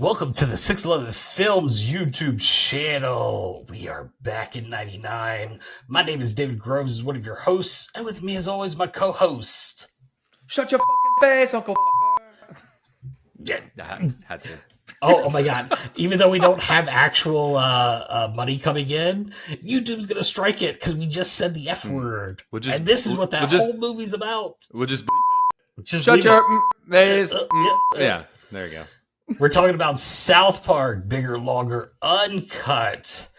Welcome to the 611 Films YouTube channel. We are back in 99. My name is David Groves, is one of your hosts, and with me as always, my co-host. Shut your fucking face, Uncle Fucker. Yeah. Had to. Oh my God. Even though we don't have actual money coming in, YouTube's going to strike it because we just said the F word. And this is what that whole movie's about. We'll just bleep it. Shut your face. Yeah, there you go. We're talking about South Park, Bigger, Longer, Uncut.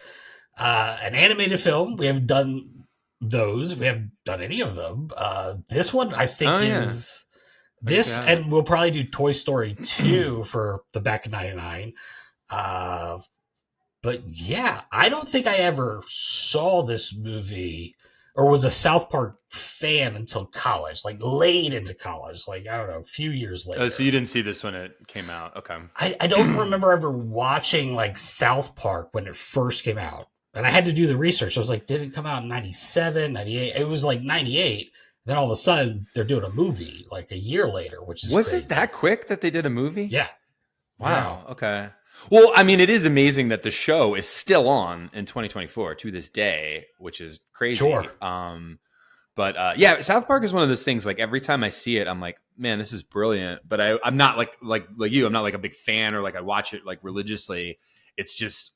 An animated film. We haven't done those. We haven't done any of them. This one, I think, is... This, and we'll probably do Toy Story 2 for the back of 99. But yeah, I don't think I ever saw this movie or was a South Park fan until college, like late into college, like, I don't know, a few years later. Oh, so you didn't see this when it came out. Okay. I don't remember ever watching like South Park when it first came out. And I had to do the research. I was like, did it come out in 97, 98? It was like 98. Then all of a sudden, they're doing a movie like a year later, which is Was crazy. it that quick that they did a movie? Yeah. Wow. Yeah. Okay. Well, I mean, it is amazing that the show is still on in 2024 to this day, which is crazy. Sure. But yeah, South Park is one of those things. Like every time I see it, I'm like, man, this is brilliant. But I'm not like you. I'm not like a big fan or like I watch it like religiously. It's just.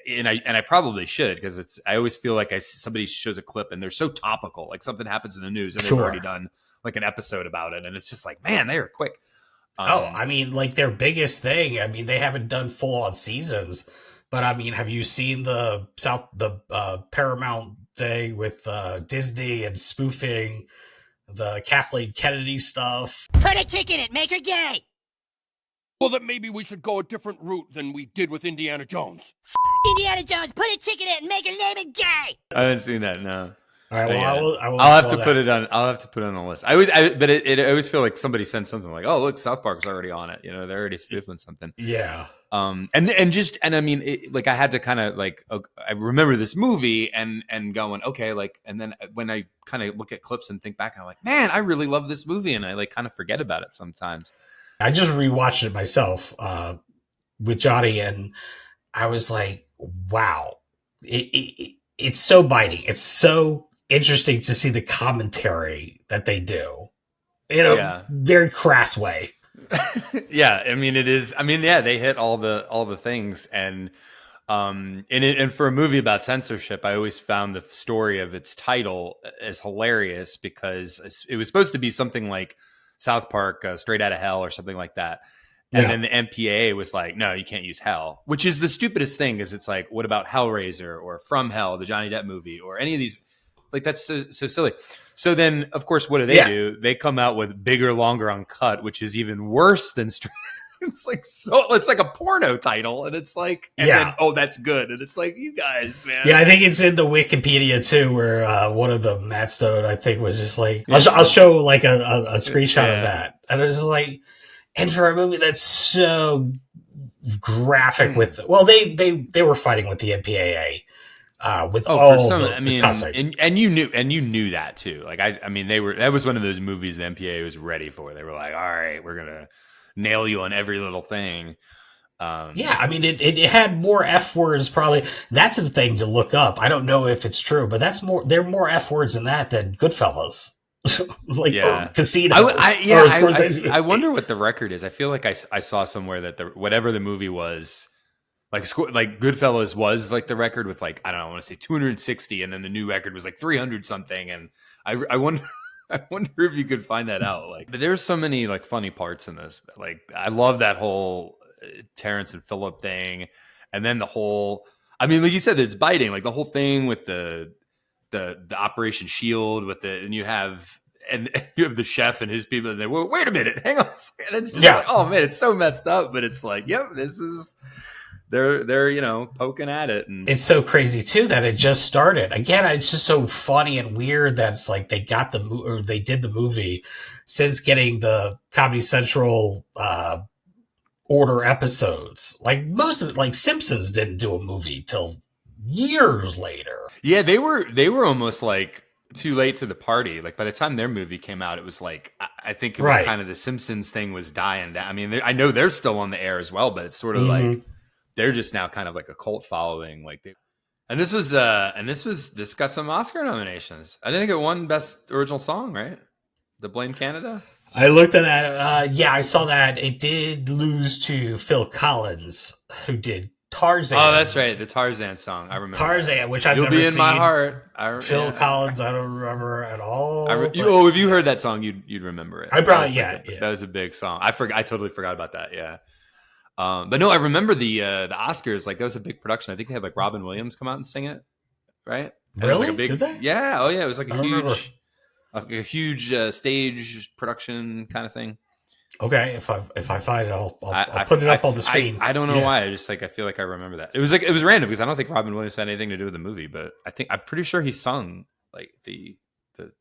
And I probably should because I always feel like somebody shows a clip and they're so topical, like something happens in the news and they've already done like an episode about it, and it's just like, man, they are quick. I mean, like their biggest thing. I mean, they haven't done full on seasons, but I mean, have you seen the Paramount thing with Disney and spoofing the Kathleen Kennedy stuff? Put a chick in it, make her gay. Well, then maybe we should go a different route than we did with Indiana Jones. Indiana Jones, put a chick in it and make her name it gay. I haven't seen that. No. All right. Well, I'll have to put it on. I'll have to put it on the list. I always feel like somebody sends something like, "Oh, look, South Park's already on it." You know, they're already spoofing something. Yeah. And I mean, like I had to kind of like I remember this movie and going okay, like, and then when I kind of look at clips and think back, I'm like, man, I really love this movie, and I like kind of forget about it sometimes. I just rewatched it myself with Johnny, and I was like, wow, it's so biting. It's so interesting to see the commentary that they do in a very crass way. Yeah, I mean, it is. I mean, yeah, they hit all the things, and for a movie about censorship, I always found the story of its title as hilarious because it was supposed to be something like South Park, Straight Outta Hell or something like that. And then the MPAA was like, no, you can't use hell, which is the stupidest thing is it's like, what about Hellraiser or From Hell, the Johnny Depp movie or any of these? Like, that's so silly. So then, of course, what do? They come out with Bigger, Longer, Uncut, which is even worse than Straight. It's like a porno title, and it's like, then, oh, that's good, and it's like, you guys, man. Yeah, I think it's in the Wikipedia too, where one of the Matt Stone, I think, was just like, I'll show like a screenshot of that, and it was just like, and for a movie that's so graphic with, well, they were fighting with the MPAA. With the cussing. and you knew that too. Like I mean, that was one of those movies the MPAA was ready for. They were like, all right, we're gonna nail you on every little thing. I mean, it had more F words. Probably that's a thing to look up. I don't know if it's true, but there are more F words in that than Goodfellas. Or Casino. I wonder what the record is. I feel like I saw somewhere that whatever the movie was. Like Goodfellas was like the record with like, I don't know, I want to say 260, and then the new record was like 300 something. And I wonder if you could find that out. Like, but there's so many like funny parts in this. Like, I love that whole Terrence and Phillip thing, and then the whole. I mean, like you said, it's biting. Like the whole thing with the Operation Shield and you have the chef and his people, and they wait a minute, hang on a second. It's just like, oh man, it's so messed up, but it's like, yep, this is. They're poking at it, and it's so crazy too that it just started again. It's just so funny and weird that it's like they got they did the movie since getting the Comedy Central order episodes. Like most of it, like Simpsons didn't do a movie till years later. Yeah, they were almost like too late to the party. Like by the time their movie came out, it was like I think it was kind of the Simpsons thing was dying down. I mean, I know they're still on the air as well, but it's sort of like they're just now kind of like a cult following. Like this got some Oscar nominations. I think it won Best Original Song, right? The Blame Canada. I looked at that. Yeah, I saw that. It did lose to Phil Collins, who did Tarzan. Oh, that's right, the Tarzan song. I remember Tarzan, that. which I've never seen. You'll be in my heart. Phil Collins, I don't remember at all. If you heard that song, you'd remember it. I probably that was a big song. I totally forgot about that. Yeah. But no, I remember the Oscars. Like that was a big production. I think they had like Robin Williams come out and sing it, right? Really? Like Did they? Yeah. Oh yeah. It was like a huge stage production kind of thing. Okay, if I find it, I'll put it up on the screen. I don't know why. I feel like I remember that. It was random because I don't think Robin Williams had anything to do with the movie, but I'm pretty sure he sung like the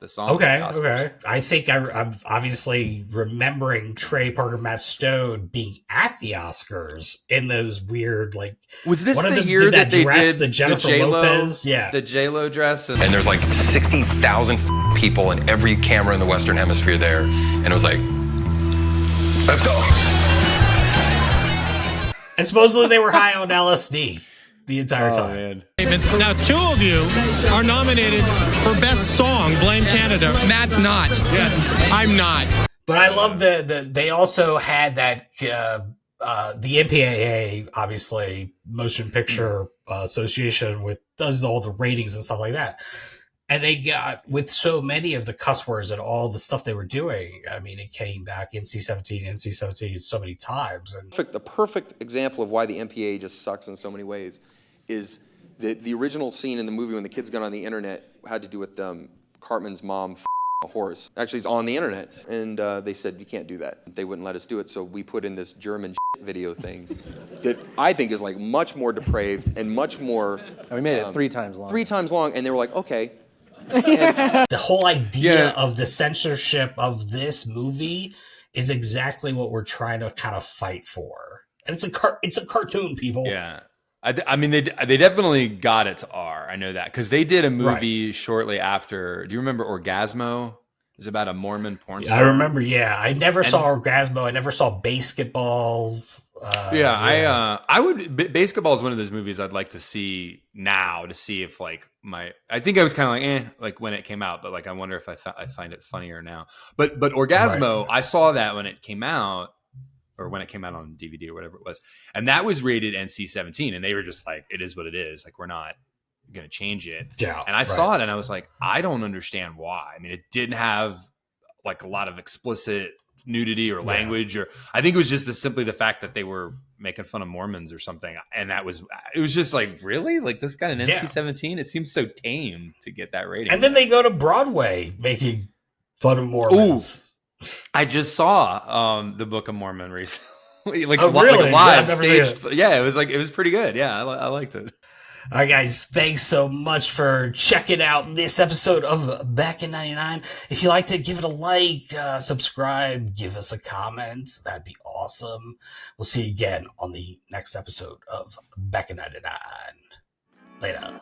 song. Okay. I think I'm obviously remembering Trey Parker, Matt Stone being at the Oscars in those weird like. Was this the year that they did the Jennifer Lopez? Yeah, the J-Lo dress, and there's like 60,000 people in every camera in the Western Hemisphere there, and it was like. Let's go. And supposedly they were high on LSD the entire time. Man. Now, two of you are nominated for Best Song, Blame Canada. Matt's not. Yes, I'm not. But I love they also had that the MPAA, obviously, Motion Picture Association, does all the ratings and stuff like that. And they got, with so many of the cuss words and all the stuff they were doing, I mean, it came back NC-17 so many times. And the perfect example of why the MPAA just sucks in so many ways is the original scene in the movie when the kids got on the internet had to do with Cartman's mom a horse. Actually, it's on the internet. And they said, you can't do that. They wouldn't let us do it, so we put in this German video thing that I think is like much more depraved and much more... And we made it 3 times long. 3 times long, and they were like, okay. The whole idea of the censorship of this movie is exactly what we're trying to kind of fight for. And it's a cartoon, people. Yeah. I mean, they definitely got it to R. I know that because they did a movie shortly after. Do you remember Orgasmo? It was about a Mormon porn star. I remember. Yeah, I never saw Orgasmo. I never saw Basketball. I would. Basketball is one of those movies I'd like to see now to see if like I think I was kind of like when it came out, but like I wonder if I find it funnier now. But Orgasmo, I saw that when it came out. Or when it came out on DVD or whatever it was. And that was rated NC-17. And they were just like, it is what it is. Like, we're not going to change it. Yeah. And I saw it and I was like, I don't understand why. I mean, it didn't have like a lot of explicit nudity or language. Or I think it was just simply the fact that they were making fun of Mormons or something. And it was just like, really? Like, this got an NC-17? It seems so tame to get that rating. And then they go to Broadway making fun of Mormons. Ooh. I just saw the Book of Mormon recently, like, really? like a live stage. Yeah, it was pretty good. Yeah, I liked it. All right, guys, thanks so much for checking out this episode of Back in 99. If you liked it, give it a like, subscribe, give us a comment. That'd be awesome. We'll see you again on the next episode of Back in 99. Later.